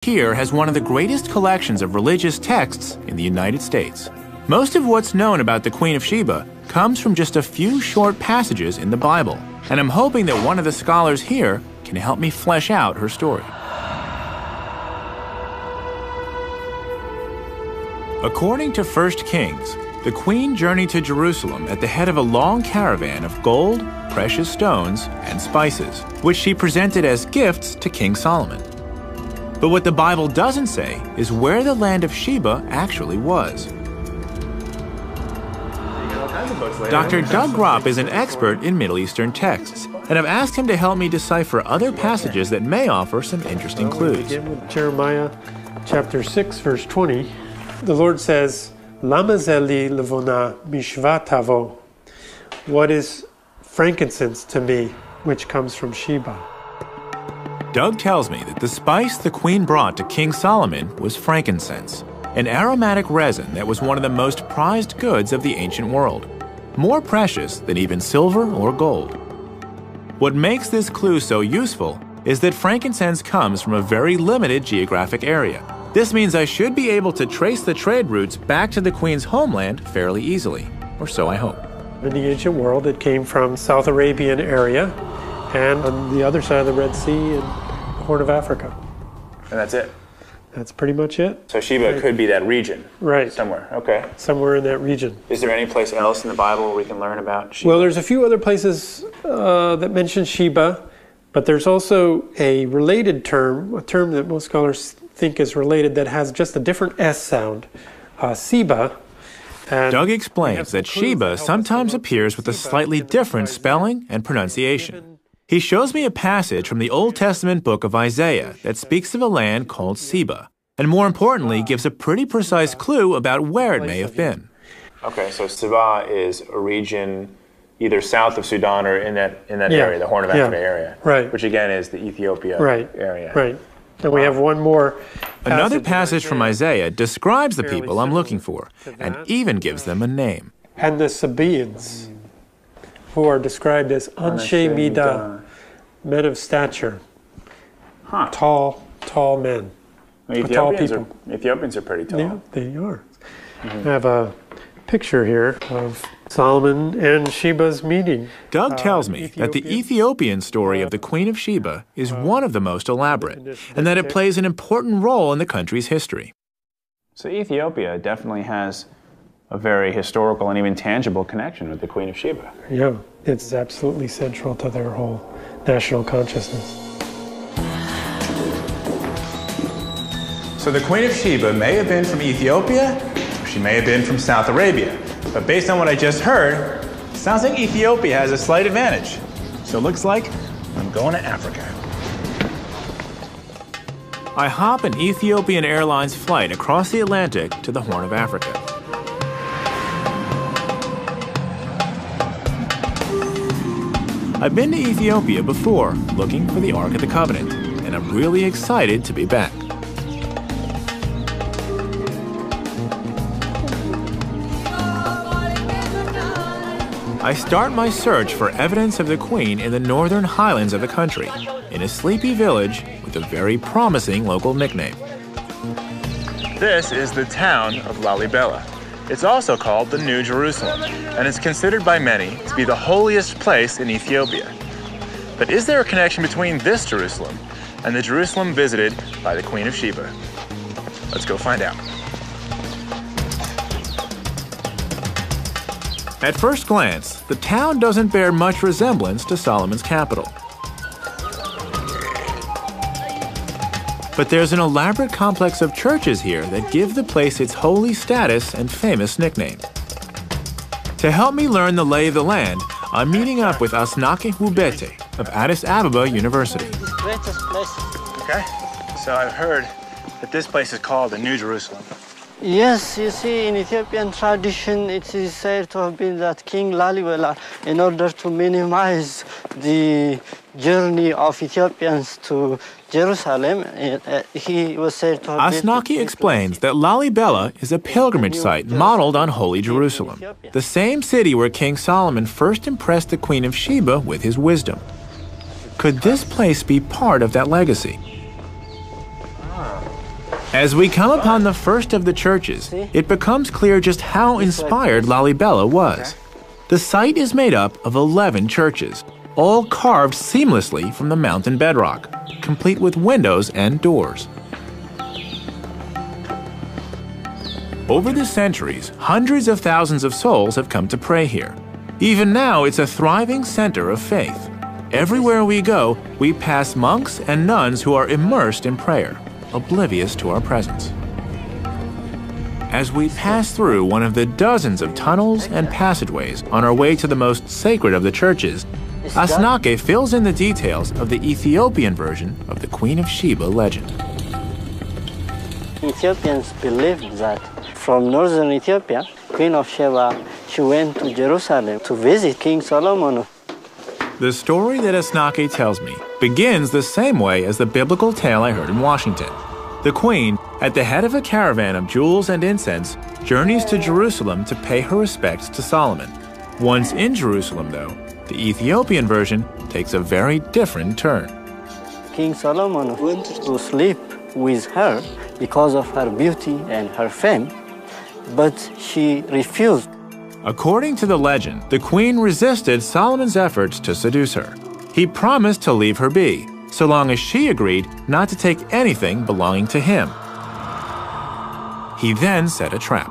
Here has one of the greatest collections of religious texts in the United States. Most of what's known about the Queen of Sheba comes from just a few short passages in the Bible, and I'm hoping that one of the scholars here can help me flesh out her story. According to 1 Kings, the queen journeyed to Jerusalem at the head of a long caravan of gold, precious stones, and spices, which she presented as gifts to King Solomon. But what the Bible doesn't say is where the land of Sheba actually was. Dr. Doug Gropp is an expert in Middle Eastern texts, and I've asked him to help me decipher other passages that may offer some interesting clues. We begin with Jeremiah chapter 6, verse 20. The Lord says, Lama zeli levona mishva tavo. What is frankincense to me, which comes from Sheba? Doug tells me that the spice the queen brought to King Solomon was frankincense, an aromatic resin that was one of the most prized goods of the ancient world, more precious than even silver or gold. What makes this clue so useful is that frankincense comes from a very limited geographic area. This means I should be able to trace the trade routes back to the queen's homeland fairly easily, or so I hope. In the ancient world, it came from South Arabian area, and on the other side of the Red Sea and the Horn of Africa. And that's it? That's pretty much it. So Sheba could be that region? Right. Somewhere, okay. Somewhere in that region. Is there any place else in the Bible where we can learn about Sheba? Well, there's a few other places that mention Sheba, but there's also a related term, a term that most scholars think is related that has just a different S sound, Seba. Doug explains that Sheba sometimes appears with a slightly different spelling and pronunciation. He shows me a passage from the Old Testament book of Isaiah that speaks of a land called Seba, and more importantly gives a pretty precise clue about where it may have been. Okay, so Saba is a region either south of Sudan or in that area, the Horn of Africa area, right? Which again is the Ethiopia area. Right. And we have one more. Another passage from Isaiah describes the people I'm looking for, and even gives them a name. And the Sabaeans, who are described as Anshe Midah, men of stature, tall men, tall people. Ethiopians are pretty tall. Yeah, they are. I have a picture here of Solomon and Sheba's meeting. Doug tells me that the Ethiopian story of the Queen of Sheba is one of the most elaborate, and that it plays an important role in the country's history. So Ethiopia definitely has a very historical and even tangible connection with the Queen of Sheba. Yeah, it's absolutely central to their whole national consciousness. So the Queen of Sheba may have been from Ethiopia, or she may have been from South Arabia. But based on what I just heard, it sounds like Ethiopia has a slight advantage. So it looks like I'm going to Africa. I hop an Ethiopian Airlines flight across the Atlantic to the Horn of Africa. I've been to Ethiopia before, looking for the Ark of the Covenant, and I'm really excited to be back. I start my search for evidence of the Queen in the northern highlands of the country, in a sleepy village with a very promising local nickname. This is the town of Lalibela. It's also called the New Jerusalem, and it's considered by many to be the holiest place in Ethiopia. But is there a connection between this Jerusalem and the Jerusalem visited by the Queen of Sheba? Let's go find out. At first glance, the town doesn't bear much resemblance to Solomon's capital. But there's an elaborate complex of churches here that give the place its holy status and famous nickname. To help me learn the lay of the land, I'm meeting up with Ɂ of Addis Ababa University. Okay, so I've heard that this place is called the New Jerusalem. Yes, you see, in Ethiopian tradition, it is said to have been that King Lalibela, in order to minimize the journey of Ethiopians to Jerusalem, he was said to have Asnaki explains that Lalibela is a pilgrimage site modeled on Holy Jerusalem, the same city where King Solomon first impressed the Queen of Sheba with his wisdom. Could this place be part of that legacy? As we come upon the first of the churches, it becomes clear just how inspired Lalibela was. The site is made up of 11 churches, all carved seamlessly from the mountain bedrock, complete with windows and doors. Over the centuries, hundreds of thousands of souls have come to pray here. Even now, it's a thriving center of faith. Everywhere we go, we pass monks and nuns who are immersed in prayer, oblivious to our presence. As we pass through one of the dozens of tunnels and passageways on our way to the most sacred of the churches, Asnake fills in the details of the Ethiopian version of the Queen of Sheba legend. Ethiopians believe that from northern Ethiopia, Queen of Sheba, she went to Jerusalem to visit King Solomon. The story that Asnake tells me begins the same way as the biblical tale I heard in Washington. The queen, at the head of a caravan of jewels and incense, journeys to Jerusalem to pay her respects to Solomon. Once in Jerusalem, though, the Ethiopian version takes a very different turn. King Solomon went to sleep with her because of her beauty and her fame, but she refused. According to the legend, the queen resisted Solomon's efforts to seduce her. He promised to leave her be, so long as she agreed not to take anything belonging to him. He then set a trap.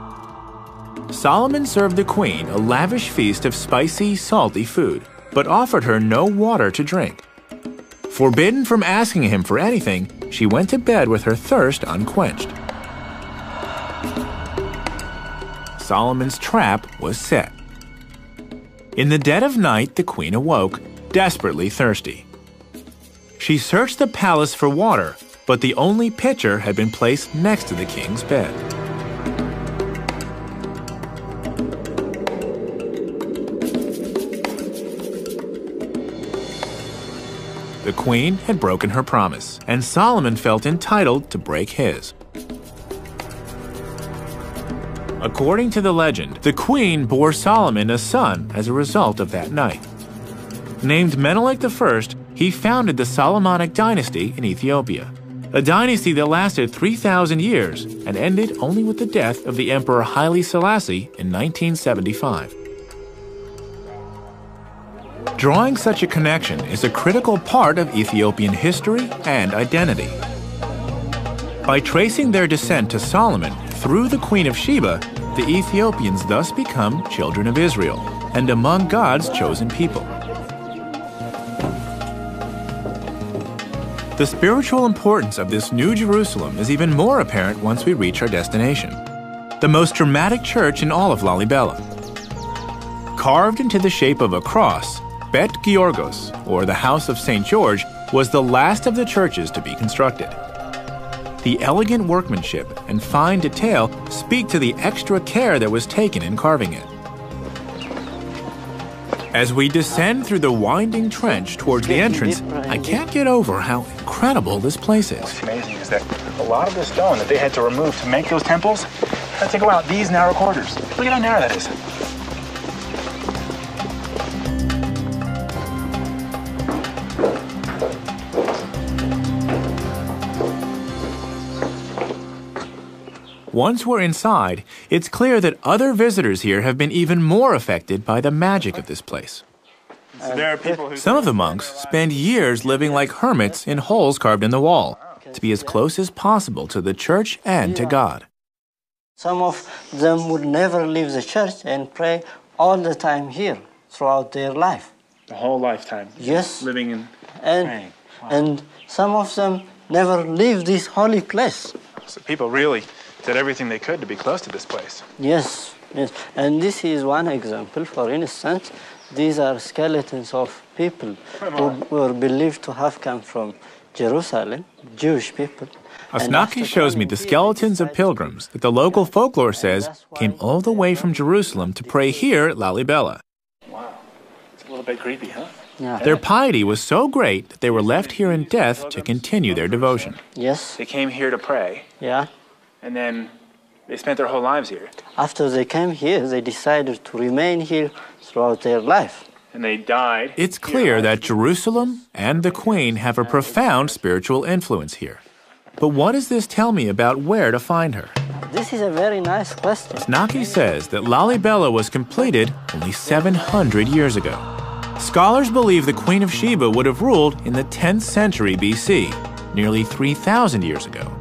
Solomon served the queen a lavish feast of spicy, salty food, but offered her no water to drink. Forbidden from asking him for anything, she went to bed with her thirst unquenched. Solomon's trap was set. In the dead of night, the queen awoke, desperately thirsty. She searched the palace for water, but the only pitcher had been placed next to the king's bed. The queen had broken her promise, and Solomon felt entitled to break his. According to the legend, the queen bore Solomon a son as a result of that night. Named Menelik I, he founded the Solomonic dynasty in Ethiopia, a dynasty that lasted 3,000 years and ended only with the death of the Emperor Haile Selassie in 1975. Drawing such a connection is a critical part of Ethiopian history and identity. By tracing their descent to Solomon through the Queen of Sheba, the Ethiopians thus become children of Israel and among God's chosen people. The spiritual importance of this New Jerusalem is even more apparent once we reach our destination, the most dramatic church in all of Lalibela. Carved into the shape of a cross, Bet Georgos, or the House of St. George, was the last of the churches to be constructed. The elegant workmanship and fine detail speak to the extra care that was taken in carving it. As we descend through the winding trench towards the entrance, I can't get over how incredible this place is. What's amazing is that a lot of the stone that they had to remove to make those temples had to go out these narrow corridors. Look at how narrow that is. Once we're inside, it's clear that other visitors here have been even more affected by the magic of this place. So there are people who... Some of the monks spend years living like hermits in holes carved in the wall, to be as close as possible to the church and to God. Some of them would never leave the church and pray all the time here throughout their life. The whole lifetime. Yes. Living and praying. Wow. And some of them never leave this holy place. So people really did everything they could to be close to this place. Yes, yes. And this is one example. For instance, these are skeletons of people who were believed to have come from Jerusalem, Jewish people. Asnake shows me the skeletons of pilgrims that the local folklore says came all the way from Jerusalem to pray here at Lalibela. Wow, it's a little bit creepy, huh? Yeah. Their piety was so great that they were left here in death to continue their devotion. Yes. They came here to pray. Yeah. And then they spent their whole lives here. After they came here, they decided to remain here throughout their life. And they died. It's clear that Jerusalem and the Queen have a profound spiritual influence here. But what does this tell me about where to find her? This is a very nice question. Snaki says that Lalibela was completed only 700 years ago. Scholars believe the Queen of Sheba would have ruled in the 10th century BC, nearly 3,000 years ago.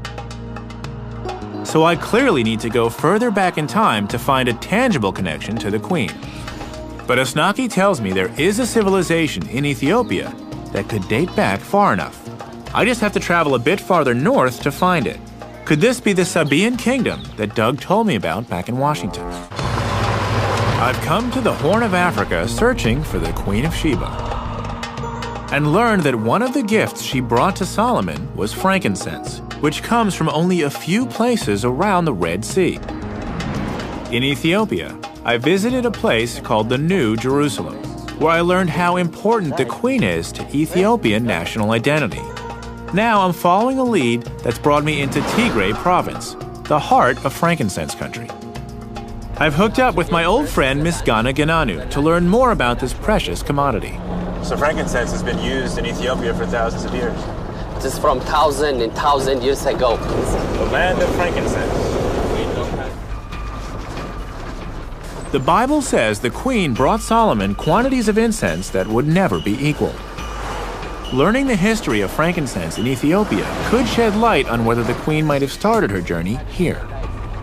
So I clearly need to go further back in time to find a tangible connection to the Queen. But Snaki tells me there is a civilization in Ethiopia that could date back far enough. I just have to travel a bit farther north to find it. Could this be the Sabaean kingdom that Doug told me about back in Washington? I've come to the Horn of Africa searching for the Queen of Sheba, and learned that one of the gifts she brought to Solomon was frankincense, which comes from only a few places around the Red Sea. In Ethiopia, I visited a place called the New Jerusalem, where I learned how important the Queen is to Ethiopian national identity. Now I'm following a lead that's brought me into Tigray province, the heart of frankincense country. I've hooked up with my old friend Misgana Gananu to learn more about this precious commodity. So frankincense has been used in Ethiopia for thousands of years. It is from 1,000 years ago. The land of frankincense. The Bible says the Queen brought Solomon quantities of incense that would never be equal. Learning the history of frankincense in Ethiopia could shed light on whether the Queen might have started her journey here.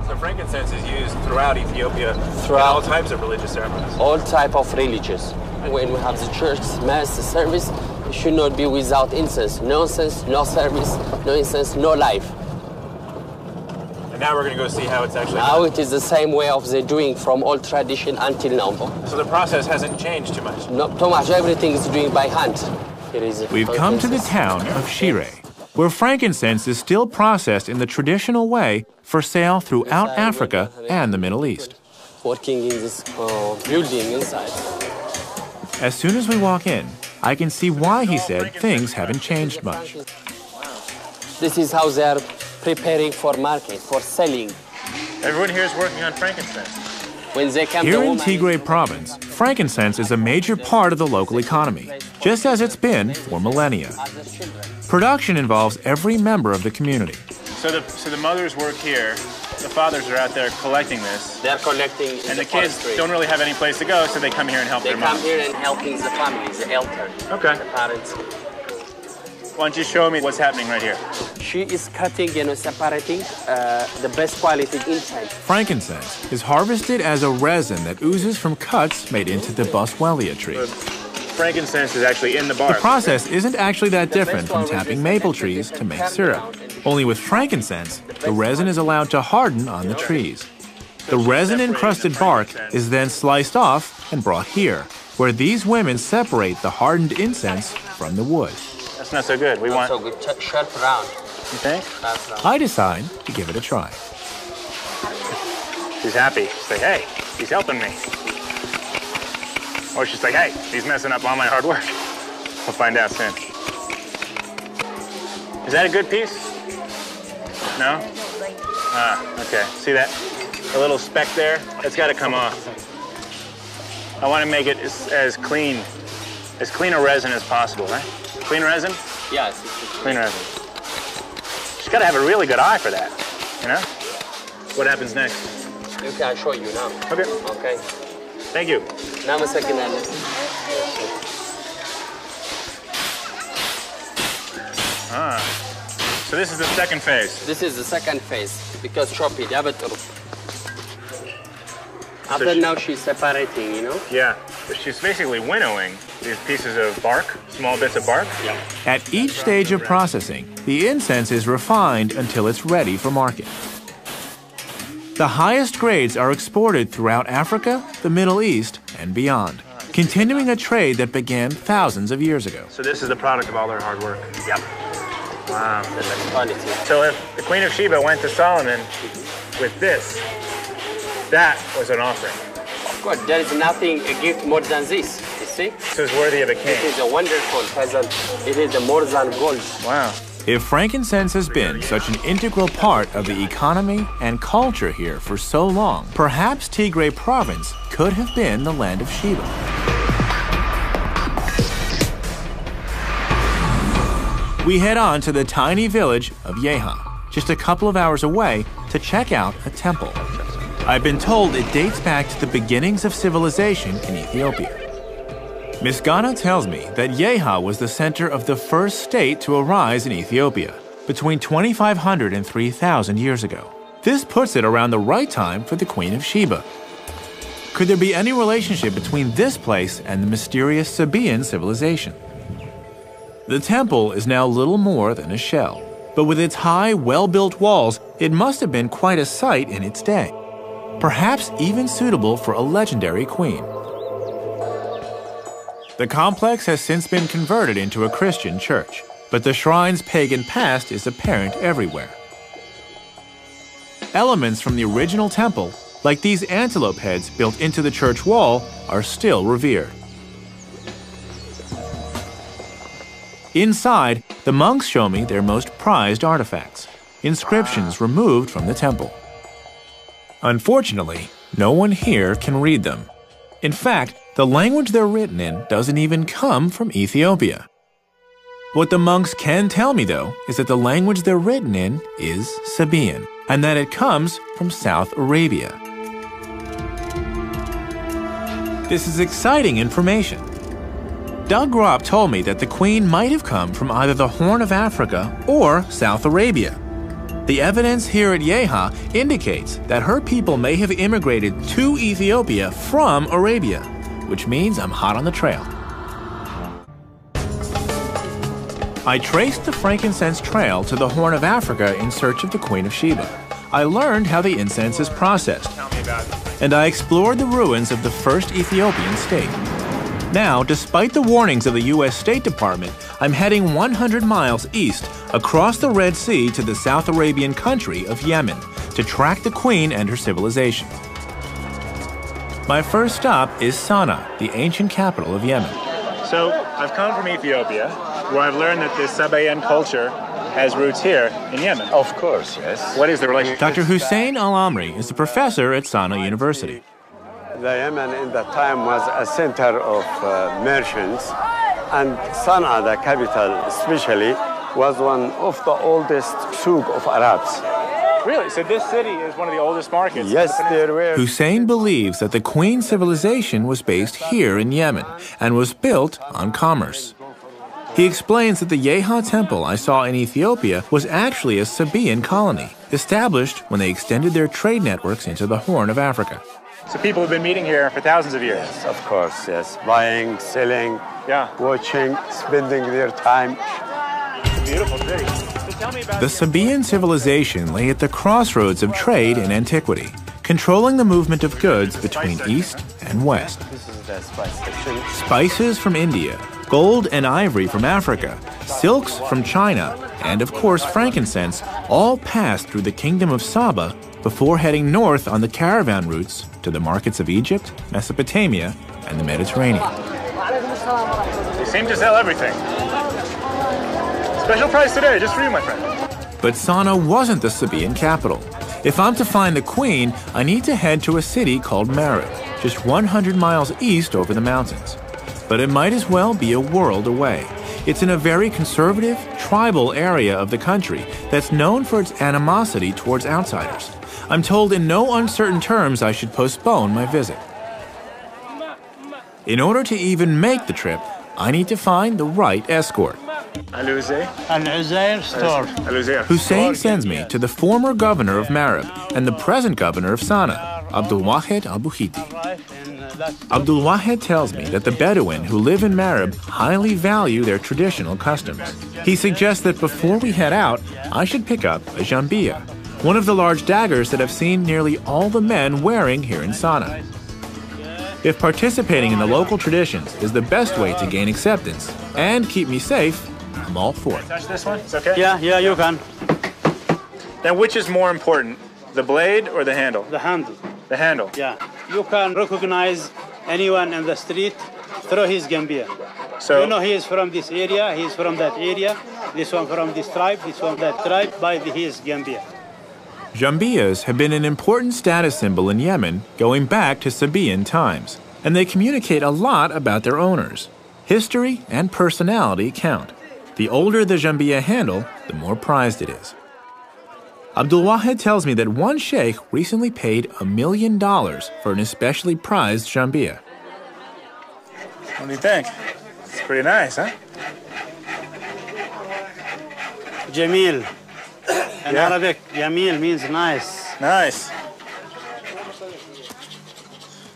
So frankincense is used throughout Ethiopia in all types of religious ceremonies. All type of religious. When we have the church mass service, it should not be without incense. No incense, no service, no incense, no life. And now we're going to go see how it's actually Now done. it is the same way of the doing from old tradition until now. So the process hasn't changed too much. Not too much. Everything is doing by hand. We've come to the town of Syriac, where frankincense is still processed in the traditional way for sale throughout Africa and the Middle East. Working in this building inside. As soon as we walk in, I can see why he said things haven't changed much. This is how they are preparing for market, for selling. Everyone here is working on frankincense. When they come Here in Tigray province, frankincense is a major part of the local economy, just as it's been for millennia. Production involves every member of the community. So the mothers work here, the fathers are out there collecting this. They're collecting and the kids don't really have any place to go, so they come here and help their moms. They come here and helping the family, the elder, Okay. the parents. Why don't you show me what's happening right here? She is cutting, separating the best quality inside. Frankincense is harvested as a resin that oozes from cuts made into the boswellia tree. Frankincense is actually in the bark. The process isn't actually that different from tapping maple trees to make syrup. Only with frankincense, the resin is allowed to harden on the trees. The resin-encrusted bark is then sliced off and brought here, where these women separate the hardened incense from the wood. That's not so good. We want... So good, sharp round. You think? I decide to give it a try. She's happy. She's like, hey, he's helping me. Or she's like, hey, he's messing up all my hard work. We'll find out soon. Is that a good piece? No? Ah, okay. See that? The little speck there? That's got to come off. I want to make it as clean a resin as possible, right? Clean resin? Yes. Clean resin. She's got to have a really good eye for that, you know? What happens next? Okay, I'll show you now. Okay. Okay. Thank you. Now a second. Ah. So this is the second phase. This is the second phase because chop it. After now she's separating, you know? Yeah. She's basically winnowing these pieces of bark, small bits of bark. Yeah. At each stage of processing, the incense is refined until it's ready for market. The highest grades are exported throughout Africa, the Middle East, and beyond, continuing a trade that began thousands of years ago. So this is the product of all their hard work. Yep. Wow. The best quality. So if the Queen of Sheba went to Solomon with this, that was an offering. Of course, there is nothing a gift more than this, you see? This is worthy of a king. It is a wonderful present. It is more than gold. Wow. If frankincense has been such an integral part of the economy and culture here for so long, perhaps Tigray province could have been the land of Sheba. We head on to the tiny village of Ɂญ้ḥα. just a couple of hours away, to check out a temple. I've been told it dates back to the beginnings of civilization in Ethiopia. Misgana tells me that Ɂญ้ιχα was the center of the first state to arise in Ethiopia, between 2,500 and 3,000 years ago. This puts it around the right time for the Queen of Sheba. Could there be any relationship between this place and the mysterious Sabaean civilization? The temple is now little more than a shell, but with its high, well-built walls, it must have been quite a sight in its day, perhaps even suitable for a legendary queen. The complex has since been converted into a Christian church, but the shrine's pagan past is apparent everywhere. Elements from the original temple, like these antelope heads built into the church wall, are still revered. Inside, the monks show me their most prized artifacts, inscriptions removed from the temple. Unfortunately, no one here can read them. In fact, the language they're written in doesn't even come from Ethiopia. What the monks can tell me, though, is that the language they're written in is Sabaean, and that it comes from South Arabia. This is exciting information. Doug Gropp told me that the queen might have come from either the Horn of Africa or South Arabia. The evidence here at ₦ญ้ιχα indicates that her people may have immigrated to Ethiopia from Arabia, which means I'm hot on the trail. I traced the frankincense trail to the Horn of Africa in search of the Queen of Sheba. I learned how the incense is processed, and I explored the ruins of the first Ethiopian state. Now, despite the warnings of the U.S. State Department, I'm heading 100 miles east across the Red Sea to the South Arabian country of Yemen to track the Queen and her civilization. My first stop is Sana'a, the ancient capital of Yemen. So, I've come from Ethiopia, where I've learned that this Sabaean culture has roots here in Yemen. Of course, yes. What is the relationship? Dr. Hussein Al-Amri is a professor at Sana'a University. The Yemen in that time was a center of merchants, and Sana'a, the capital especially, was one of the oldest souk of Arabs. Really? So this city is one of the oldest markets? Yes, there were. Hussein believes that the Queen civilization was based here in Yemen and was built on commerce. He explains that the ₦ญ้ιχα temple I saw in Ethiopia was actually a Sabaean colony, established when they extended their trade networks into the Horn of Africa. So people have been meeting here for thousands of years? Yes, of course, yes. Buying, selling, yeah, watching, spending their time. It's a beautiful city. So tell me about the Sabaean civilization lay at the crossroads of trade and antiquity, controlling the movement of goods between East and West. This is the spice section. Spices from India, gold and ivory from Africa, silks from China, and of course frankincense all passed through the kingdom of Saba before heading north on the caravan routes to the markets of Egypt, Mesopotamia, and the Mediterranean. You seem to sell everything. Special price today, just for you, my friend. But Sana'a wasn't the Sabaean capital. If I'm to find the queen, I need to head to a city called Marib, just 100 miles east over the mountains. But it might as well be a world away. It's in a very conservative, tribal area of the country that's known for its animosity towards outsiders. I'm told in no uncertain terms I should postpone my visit. In order to even make the trip, I need to find the right escort. Al-Uzair store. Hussein sends me to the former governor of Marib and the present governor of Sana'a, Abdulwahid al-Bukhiti. Abdulwahid tells me that the Bedouin who live in Marib highly value their traditional customs. He suggests that before we head out, I should pick up a jourdiya, one of the large daggers that I've seen nearly all the men wearing here in Sana'a. If participating in the local traditions is the best way to gain acceptance and keep me safe, I'm all for it. Touch this one? It's okay? Yeah, you can. Then which is more important, the blade or the handle? The handle. The handle? Yeah. You can recognize anyone in the street through his jourdiya. So you know he is from this area, he is from that area, this one from this tribe, this one that tribe, by his jourdiya. Jourdiyas have been an important status symbol in Yemen going back to Sabaean times, and they communicate a lot about their owners. History and personality count. The older the jourdiya handle, the more prized it is. Abdul-Wahed tells me that one sheikh recently paid $1 million for an especially prized jambia. What do you think? It's pretty nice, huh? Jamil. In Arabic, Jamil means nice. Nice.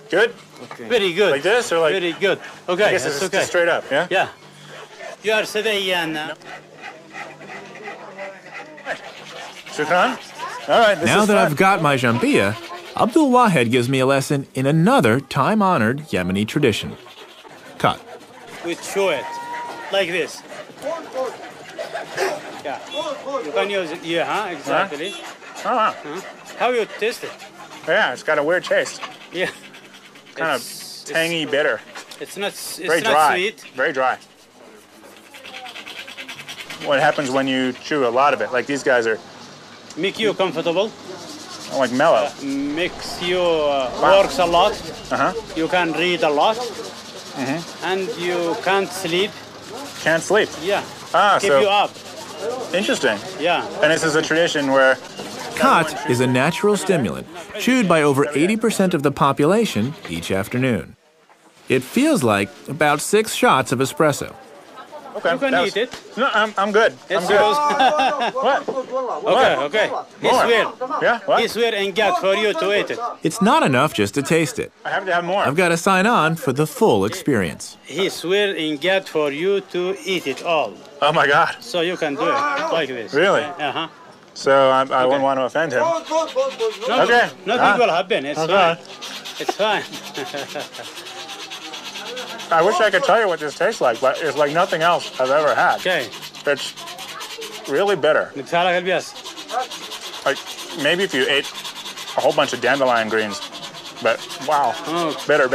Good? Okay. Very good. Like this or like? Very good. Okay, I guess this is just straight up, yeah? Yeah. You are Syriac. Chron? All right, this Now is that fun. I've got my jambia, Abdul-Wahed gives me a lesson in another time-honored Yemeni tradition. Cut. We chew it like this. Yeah. You can use it. Yeah, exactly. Oh, wow. How you taste it? Yeah, it's got a weird taste. Yeah. Kind of tangy, bitter. It's not. Very not dry. sweet. Very dry. What happens when you chew a lot of it? Like these guys are Make you comfortable. like mellow. Makes you works a lot. Uh-huh. You can read a lot. And you can't sleep. Can't sleep. Yeah. Ah, Keep so you up. interesting. Yeah. And this is a tradition where Khat is a natural stimulant, chewed by over 80% of the population each afternoon. It feels like about 6 shots of espresso. okay, You can that eat it. No, I'm good. It's I'm good. yours. What? Okay. He More. swear. Yeah. What? He swear and God for you to eat it. It's not enough just to taste it. I have to have more. I've got to sign on for the full experience. He swear in God for you to eat it all. Oh my God. So you can do it like this. Really? Uh-huh. So I wouldn't want to offend him. No, Okay. Nothing will happen. It's Okay. fine. It's fine. I wish I could tell you what this tastes like, but it's like nothing else I've ever had. Okay. It's really bitter. نبتعلق البياس. Like maybe if you ate a whole bunch of dandelion greens, but wow, bitter.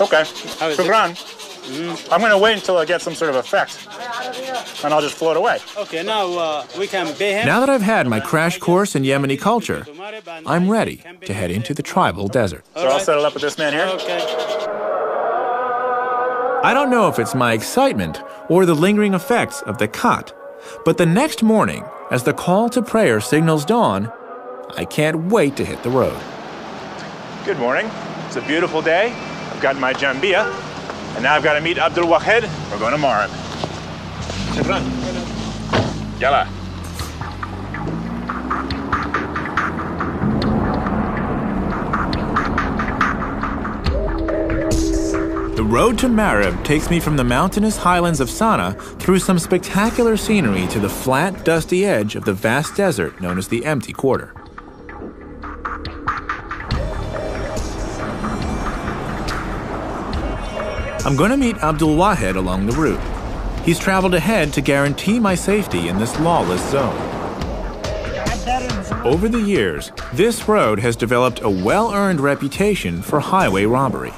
Okay, How is it? Chron. I'm gonna wait until I get some sort of effect, and I'll just float away. Okay, now we can pay him. Now that I've had my crash course in Yemeni culture, I'm ready to head into the tribal desert. So I'll settle up with this man here. Okay. I don't know if it's my excitement or the lingering effects of the Khat, but the next morning, as the call to prayer signals dawn, I can't wait to hit the road. Good morning. It's a beautiful day. I've got my jambia, and now I've got to meet Abdul-Wahed. We're going to Marib. Chron. Yalla. The road to Marib takes me from the mountainous highlands of Sana'a through some spectacular scenery to the flat, dusty edge of the vast desert known as the Empty Quarter. I'm going to meet Abdul-Wahed along the route. He's traveled ahead to guarantee my safety in this lawless zone. Over the years, this road has developed a well-earned reputation for highway robbery.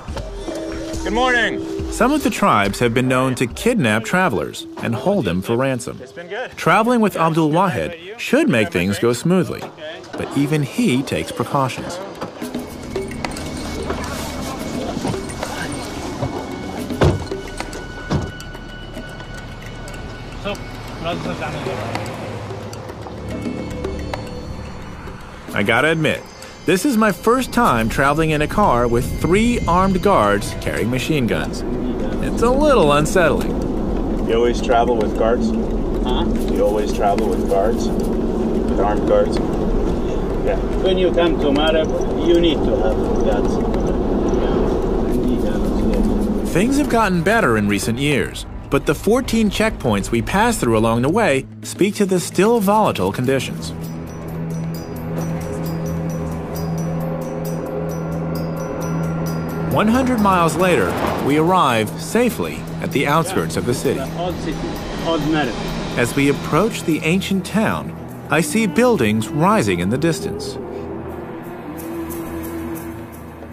Good morning. Some of the tribes have been known to kidnap travelers and hold them for ransom. It's been good. Traveling with Abdul-Wahed should make things go smoothly, but even he takes precautions. I gotta admit, this is my first time traveling in a car with 3 armed guards carrying machine guns. It's a little unsettling. You always travel with guards? Huh? You always travel with guards? With armed guards? Yeah. When you come to Marib, you need to have guards. Things have gotten better in recent years, but the 14 checkpoints we passed through along the way speak to the still volatile conditions. "100 miles later, we arrive safely at the outskirts of the city. Old city, old Marib. As we approach the ancient town, I see buildings rising in the distance.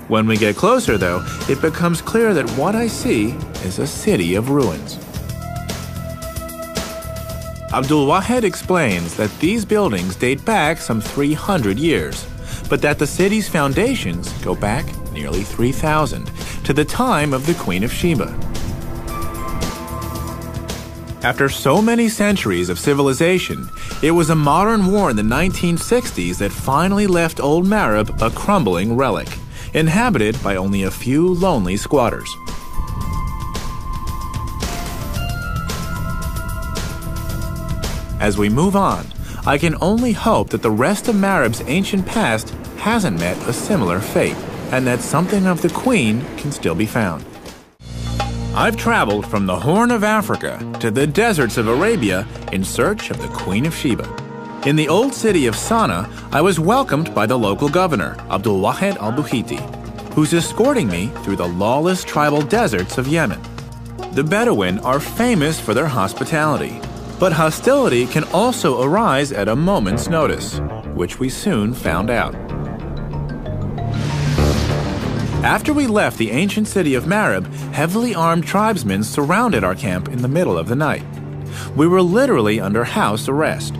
When we get closer, though, it becomes clear that what I see is a city of ruins. Abdul-Wahed explains that these buildings date back some 300 years, but that the city's foundations go back nearly 3,000 to the time of the Queen of Sheba. After so many centuries of civilization, it was a modern war in the 1960s that finally left old Marib a crumbling relic, inhabited by only a few lonely squatters. As we move on, I can only hope that the rest of Marib's ancient past hasn't met a similar fate, and that something of the Queen can still be found. I've traveled from the Horn of Africa to the deserts of Arabia in search of the Queen of Sheba. In the old city of Sana'a, I was welcomed by the local governor, Abdulwahid al-Buhiti, who's escorting me through the lawless tribal deserts of Yemen. The Bedouin are famous for their hospitality, but hostility can also arise at a moment's notice, which we soon found out. After we left the ancient city of Marib, heavily armed tribesmen surrounded our camp in the middle of the night. We were literally under house arrest.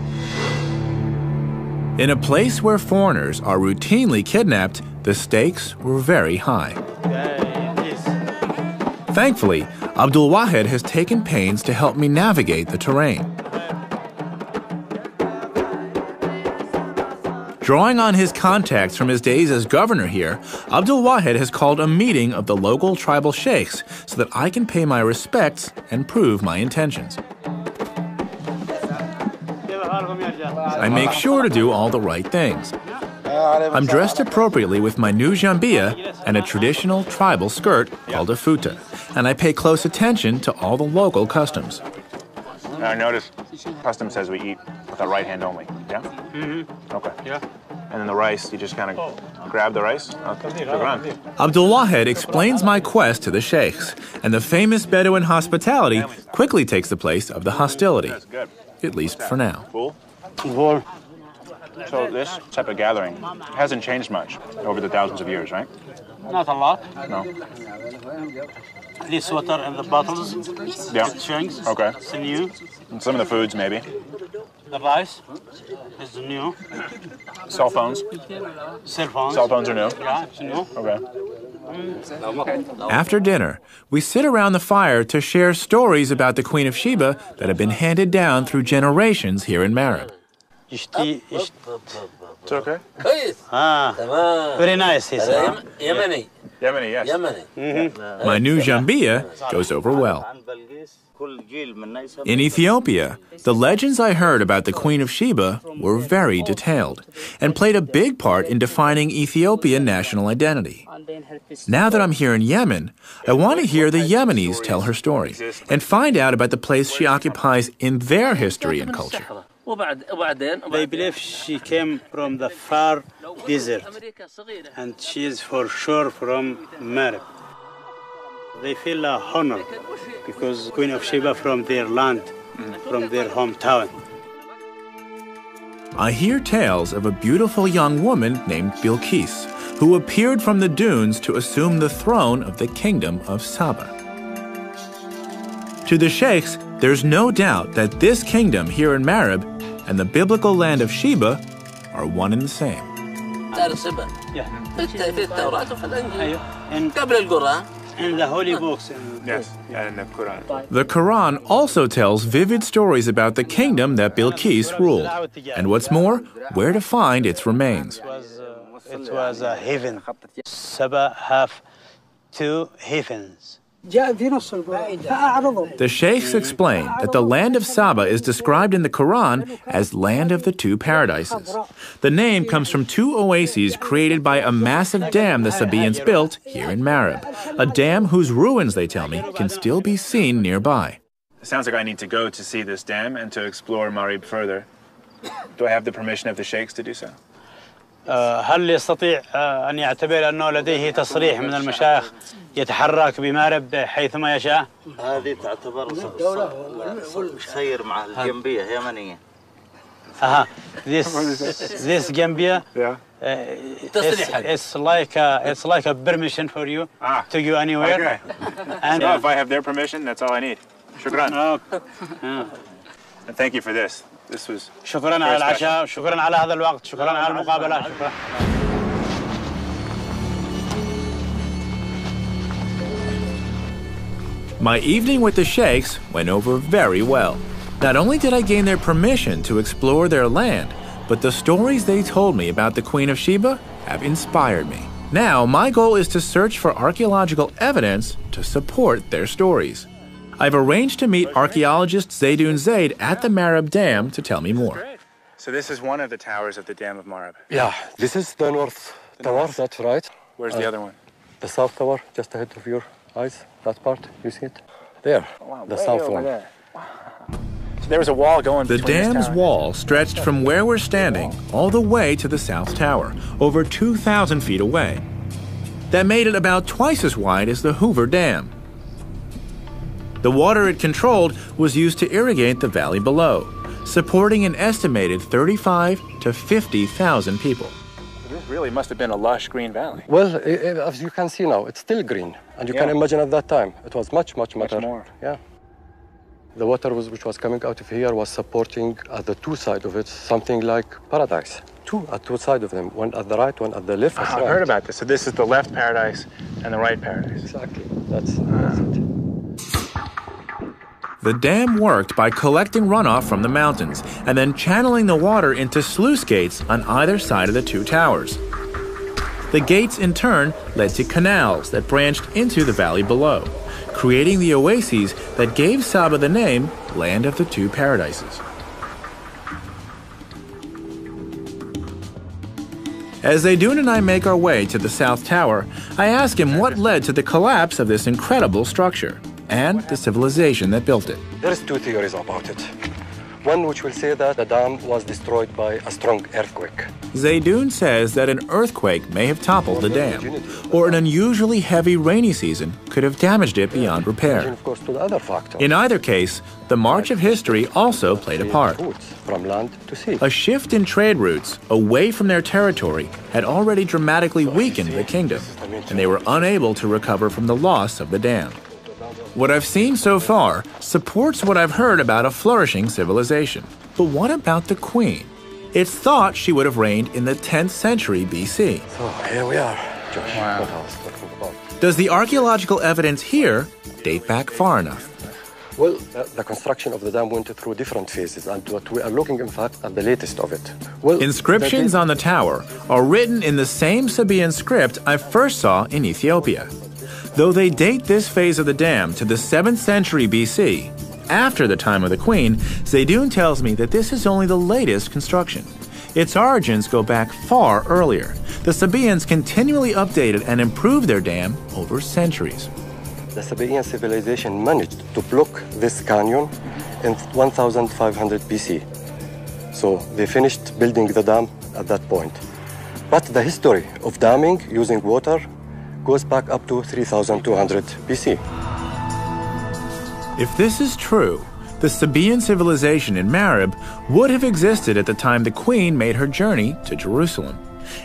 In a place where foreigners are routinely kidnapped, the stakes were very high. Thankfully, Abdulwahid has taken pains to help me navigate the terrain. Drawing on his contacts from his days as governor here, Abdulwahid has called a meeting of the local tribal sheikhs so that I can pay my respects and prove my intentions. I make sure to do all the right things. I'm dressed appropriately with my new jambia and a traditional tribal skirt called a futa, and I pay close attention to all the local customs. I notice custom says we eat with our right hand only. Yeah? Mm-hmm. Okay. Yeah. And then the rice, you just kind of grab the rice? Okay. Abdulwahid explains my quest to the sheikhs, and the famous Bedouin hospitality quickly takes the place of the hostility, at least for now. Cool. So this type of gathering hasn't changed much over the thousands of years, right? Not a lot. No. This water in the bottles. Yeah. Drinks. Okay. It's new. And some of the foods, maybe. The rice is new. Cell phones. Cell phones. Cell phones are new. Yeah, it's new. Okay. After dinner, we sit around the fire to share stories about the Queen of Sheba that have been handed down through generations here in Marib. It's okay? Very nice, he said. Yemeni, yes. Mm-hmm. My new jambia goes over well. In Ethiopia, the legends I heard about the Queen of Sheba were very detailed and played a big part in defining Ethiopian national identity. Now that I'm here in Yemen, I want to hear the Yemenis tell her story and find out about the place she occupies in their history and culture. They believe she came from the far desert, and she is for sure from Marib. They feel honor because Queen of Sheba from their land, from their hometown. I hear tales of a beautiful young woman named Bilqis, who appeared from the dunes to assume the throne of the kingdom of Saba. To the sheikhs, there's no doubt that this kingdom here in Marib and the biblical land of Sheba are one and the same. And the holy books. Yes, and the Quran. The Quran also tells vivid stories about the kingdom that Bilqis ruled, and what's more, where to find its remains. It was a heaven. Saba have 2 heavens. The sheikhs explain that the land of Saba is described in the Quran as land of the 2 paradises. The name comes from 2 oases created by a massive dam the Sabaeans built here in Marib, a dam whose ruins, they tell me, can still be seen nearby. It sounds like I need to go to see this dam and to explore Marib further. Do I have the permission of the sheikhs to do so? هل يستطيع أن يعتبر أنه لديه تصريح من المشايخ يتحرك بمارب حيثما يشاء؟ هذه تعتبر سير مع الجنبية يمنية. This Gambia, it's like a permission for you to go anywhere. Okay. And if I have their permission, that's all I need. Shukran. And thank you for this. This was شكرا على العشاء، شكرا على هذا الوقت، شكرا على المقابلة، شكرا. My evening with the sheikhs went over very well. Not only did I gain their permission to explore their land, but the stories they told me about the Queen of Sheba have inspired me. Now, my goal is to search for archaeological evidence to support their stories. I've arranged to meet archaeologist Zaydoun Zaid at the Marab Dam to tell me more. So this is one of the towers of the Dam of Marab. Yeah, this is the north tower, that's right. Where's the other one? The south tower, just ahead of your eyes, that part, you see it? There, the south one. There. Wow. So there was a wall going between the dam's wall stretched from where we're standing all the way to the south tower, over 2,000 feet away. That made it about twice as wide as the Hoover Dam. The water it controlled was used to irrigate the valley below, supporting an estimated 35 to 50,000 people. This really must have been a lush green valley. Well, as you can see now, it's still green. And you can imagine at that time, it was much more. Yeah. The water which was coming out of here was supporting at the two sides of it something like paradise. Two sides of them, one at the right, one at the left. I've heard about this. So this is the left paradise and the right paradise. Exactly. That's it. The dam worked by collecting runoff from the mountains and then channeling the water into sluice gates on either side of the two towers. The gates, in turn, led to canals that branched into the valley below, creating the oases that gave Saba the name Land of the Two Paradises. As Zaydoun and I make our way to the South Tower, I ask him what led to the collapse of this incredible structure and the civilization that built it. There's two theories about it. One which will say that the dam was destroyed by a strong earthquake. Zaydoun says that an earthquake may have toppled the dam, or an unusually heavy rainy season could have damaged it beyond repair. Of course, to the other factor. In either case, the march of history also played a part. From land to sea. A shift in trade routes away from their territory had already dramatically weakened the kingdom, and they were unable to recover from the loss of the dam. What I've seen so far supports what I've heard about a flourishing civilization. But what about the queen? It's thought she would have reigned in the 10th century BC. So here we are, Josh. Wow. What I was talking about. Does the archaeological evidence here date back far enough? Well, the construction of the dam went through different phases, and what we are looking, in fact, at the latest of it. Well, inscriptions on the tower are written in the same Sabaean script I first saw in Ethiopia. Though they date this phase of the dam to the 7th century BC, after the time of the queen, Zaydoun tells me that this is only the latest construction. Its origins go back far earlier. The Sabaeans continually updated and improved their dam over centuries. The Sabaean civilization managed to block this canyon in 1500 BC. So they finished building the dam at that point. But the history of damming using water goes back up to 3200 BC. If this is true, the Sabaean civilization in Marab would have existed at the time the queen made her journey to Jerusalem.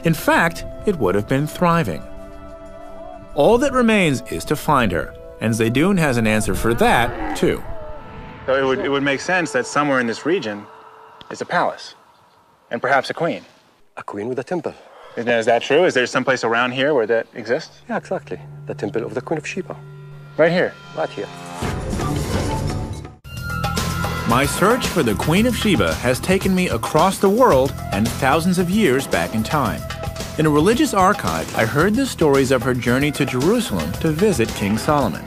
In fact, it would have been thriving. All that remains is to find her, and Zaydoun has an answer for that, too. So it would make sense that somewhere in this region is a palace, and perhaps a queen. A queen with a temple. Is that true? Is there someplace around here where that exists? Yeah, exactly. The temple of the Queen of Sheba. Right here? Right here. My search for the Queen of Sheba has taken me across the world and thousands of years back in time. In a religious archive, I heard the stories of her journey to Jerusalem to visit King Solomon.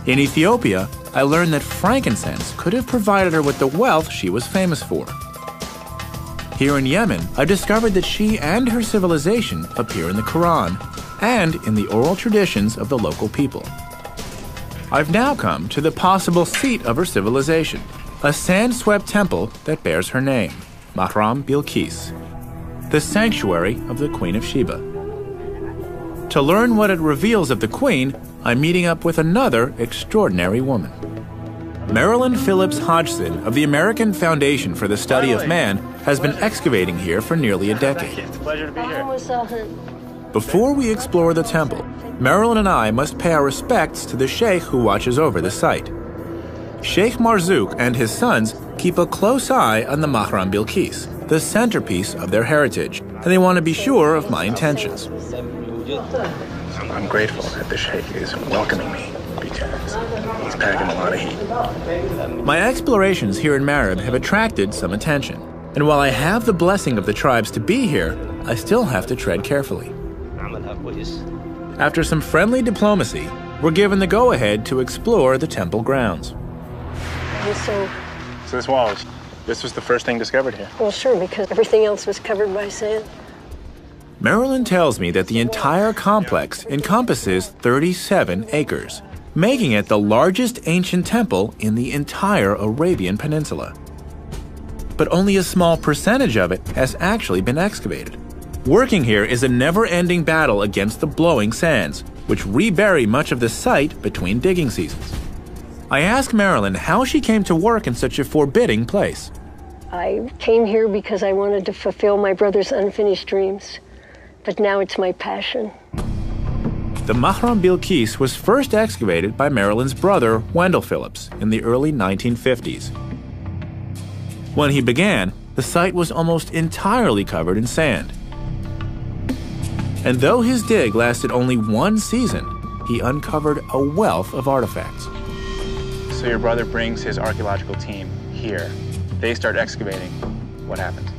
In Ethiopia, I learned that frankincense could have provided her with the wealth she was famous for. Here in Yemen, I discovered that she and her civilization appear in the Quran and in the oral traditions of the local people. I've now come to the possible seat of her civilization, a sand-swept temple that bears her name, Mahram Bilqis, the sanctuary of the Queen of Sheba. To learn what it reveals of the Queen, I'm meeting up with another extraordinary woman. Marilyn Phillips Hodgson of the American Foundation for the Study of Man has been excavating here for nearly a decade. It's a pleasure to be here. Before we explore the temple, Marilyn and I must pay our respects to the sheikh who watches over the site. Sheikh Marzouk and his sons keep a close eye on the Mahram Bilqis, the centerpiece of their heritage, and they want to be sure of my intentions. I'm grateful that the sheikh is welcoming me. because he's packing a lot of heat. My explorations here in Marib have attracted some attention. And while I have the blessing of the tribes to be here, I still have to tread carefully. After some friendly diplomacy, we're given the go-ahead to explore the temple grounds. So this wall, this was the first thing discovered here? Well, sure, because everything else was covered by sand. Marilyn tells me that the entire complex encompasses 37 acres, making it the largest ancient temple in the entire Arabian Peninsula. But only a small percentage of it has actually been excavated. Working here is a never-ending battle against the blowing sands, which rebury much of the site between digging seasons. I ask Marilyn how she came to work in such a forbidding place. I came here because I wanted to fulfill my brother's unfinished dreams, but now it's my passion. The Mahram Bilqis was first excavated by Marilyn's brother, Wendell Phillips, in the early 1950s. When he began, the site was almost entirely covered in sand. And though his dig lasted only one season, he uncovered a wealth of artifacts. So your brother brings his archaeological team here. They start excavating. What happened?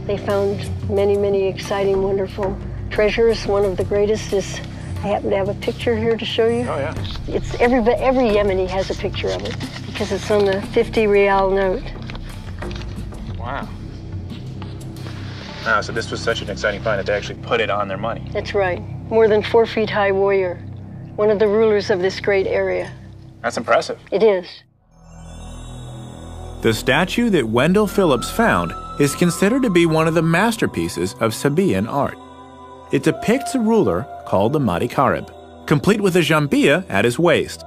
They found many, many exciting, wonderful treasures. One of the greatest is, I happen to have a picture here to show you. Oh, yeah. It's every Yemeni has a picture of it because it's on the 50 rial note. Wow. Wow, so this was such an exciting find that they actually put it on their money. That's right. More than 4 feet high warrior. One of the rulers of this great area. That's impressive. It is. The statue that Wendell Phillips found is considered to be one of the masterpieces of Sabaean art. It depicts a ruler called the Mahdi Karib, complete with a jambia at his waist.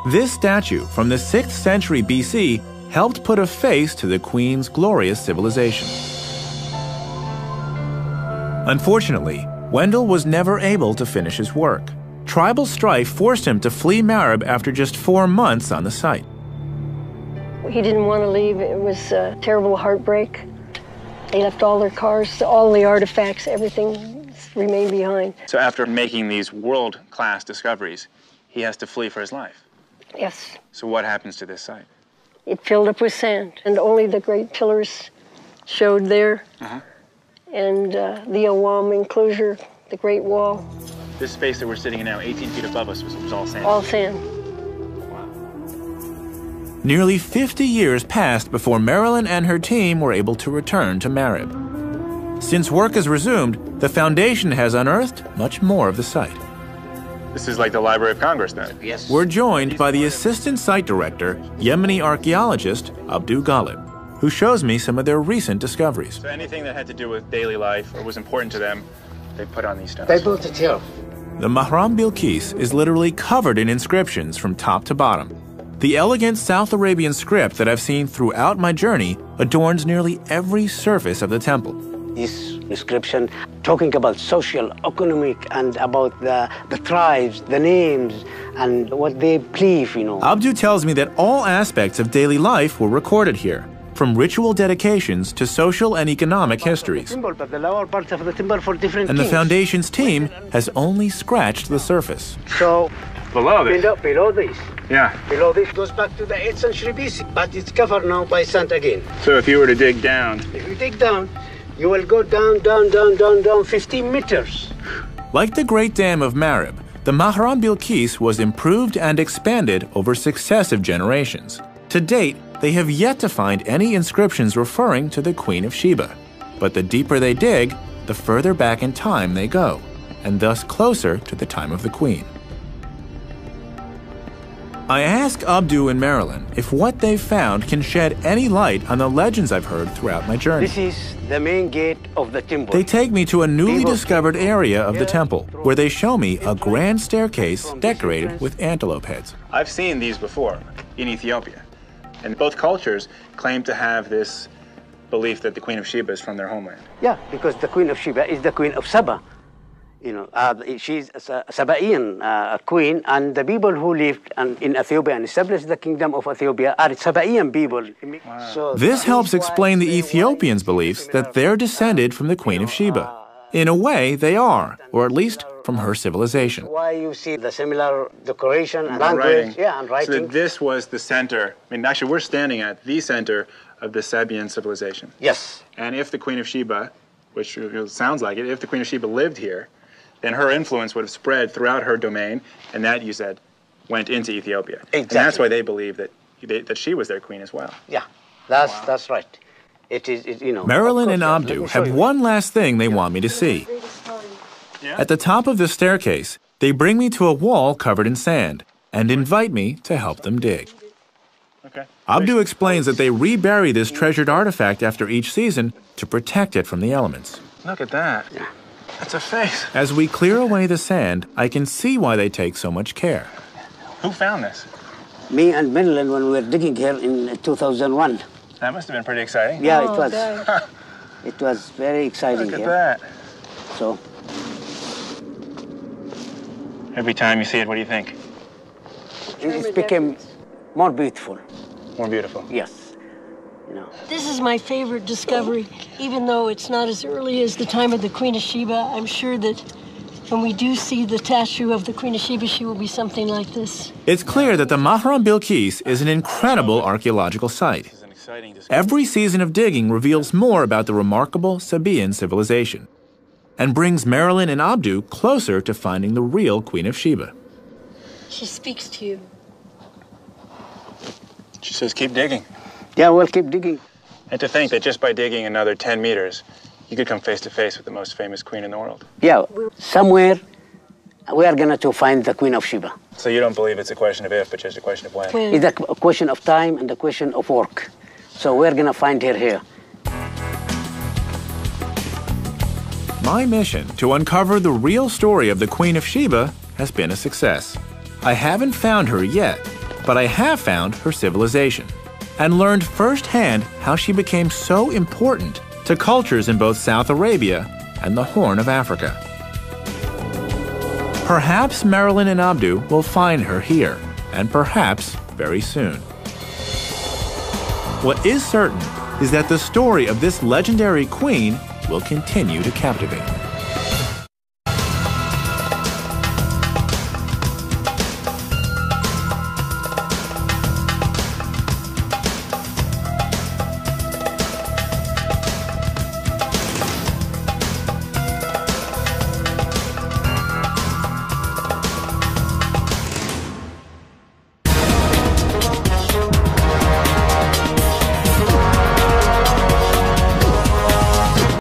This statue from the 6th century BC helped put a face to the Queen's glorious civilization. Unfortunately, Wendell was never able to finish his work. Tribal strife forced him to flee Marib after just 4 months on the site. He didn't want to leave. It was a terrible heartbreak. They left all their cars, all the artifacts, everything remained behind. So after making these world-class discoveries, he has to flee for his life? Yes. So what happens to this site? It filled up with sand, and only the great pillars showed there. And the Awam enclosure, the Great Wall. This space that we're sitting in now, 18 feet above us, was all sand? All sand. Wow. Nearly 50 years passed before Marilyn and her team were able to return to Marib. Since work has resumed, the Foundation has unearthed much more of the site. This is like the Library of Congress, then? Yes. We're joined by the Assistant Site Director, Yemeni archaeologist Abdu Ghalib, who shows me some of their recent discoveries. So anything that had to do with daily life or was important to them, they put on these stones. They built it here. The Mahram Bilqis is literally covered in inscriptions from top to bottom. The elegant South Arabian script that I've seen throughout my journey adorns nearly every surface of the temple. This inscription talking about social, economic, and about the tribes, the names, and what they believe, Abdu tells me that all aspects of daily life were recorded here, from ritual dedications to social and economic histories. And the Foundation's team has only scratched the surface. So, below this. Yeah. Below this goes back to the 8th century BC, but it's covered now by sand again. So if you were to dig down... If you dig down, you will go down 15 meters. Like the Great Dam of Marib, the Mahram Bilqis was improved and expanded over successive generations. To date, they have yet to find any inscriptions referring to the Queen of Sheba. But the deeper they dig, the further back in time they go, and thus closer to the time of the Queen. I ask Abdu and Marilyn if what they've found can shed any light on the legends I've heard throughout my journey. This is the main gate of the temple. They take me to a newly discovered area of the temple, where they show me a grand staircase decorated with antelope heads. I've seen these before in Ethiopia. And both cultures claim to have this belief that the Queen of Sheba is from their homeland. Yeah, because the Queen of Sheba is the Queen of Saba. She's a Sabaean queen, and the people who lived in Ethiopia and established the kingdom of Ethiopia are Sabaean people. Wow. So this helps explain the Ethiopians' beliefs that they're descended from the Queen of Sheba. In a way, they are, or at least from her civilization. Why you see the similar decoration and Writing. language, yeah, and writing. So that this was the center. I mean, actually, we're standing at the center of the Sabaean civilization. Yes. And if the Queen of Sheba, which sounds like it, if the Queen of Sheba lived here, then her influence would have spread throughout her domain, and that, you said, went into Ethiopia. Exactly. And that's why they believe that she was their queen as well. Yeah, that's right. It is, you know. Marilyn and Abdu have one last thing they want me to see. At the top of the staircase, they bring me to a wall covered in sand and invite me to help them dig. Okay. Abdu explains that they rebury this treasured artifact after each season to protect it from the elements. Look at that. Yeah. That's a face. As we clear away the sand, I can see why they take so much care. Who found this? Me and Marilyn when we were digging here in 2001. That must have been pretty exciting. Yeah, it was. It was very exciting. Look at that. So. Every time you see it, what do you think? It became more beautiful. More beautiful. Yes. You know. This is my favorite discovery. Even though it's not as early as the time of the Queen of Sheba, I'm sure that when we do see the statue of the Queen of Sheba, she will be something like this. It's clear that the Mahram Bilqis is an incredible archaeological site. Every season of digging reveals more about the remarkable Sabaean civilization and brings Marilyn and Abdu closer to finding the real Queen of Sheba. She speaks to you. She says, keep digging. Yeah, we'll keep digging. And to think that just by digging another 10 meters, you could come face to face with the most famous queen in the world. Yeah, somewhere we are going to find the Queen of Sheba. So you don't believe it's a question of if, but just a question of when? It's a question of time and a question of work. So we're going to find her here. My mission to uncover the real story of the Queen of Sheba has been a success. I haven't found her yet, but I have found her civilization and learned firsthand how she became so important to cultures in both South Arabia and the Horn of Africa. Perhaps Marilyn and Abdu will find her here, and perhaps very soon. What is certain is that the story of this legendary queen will continue to captivate.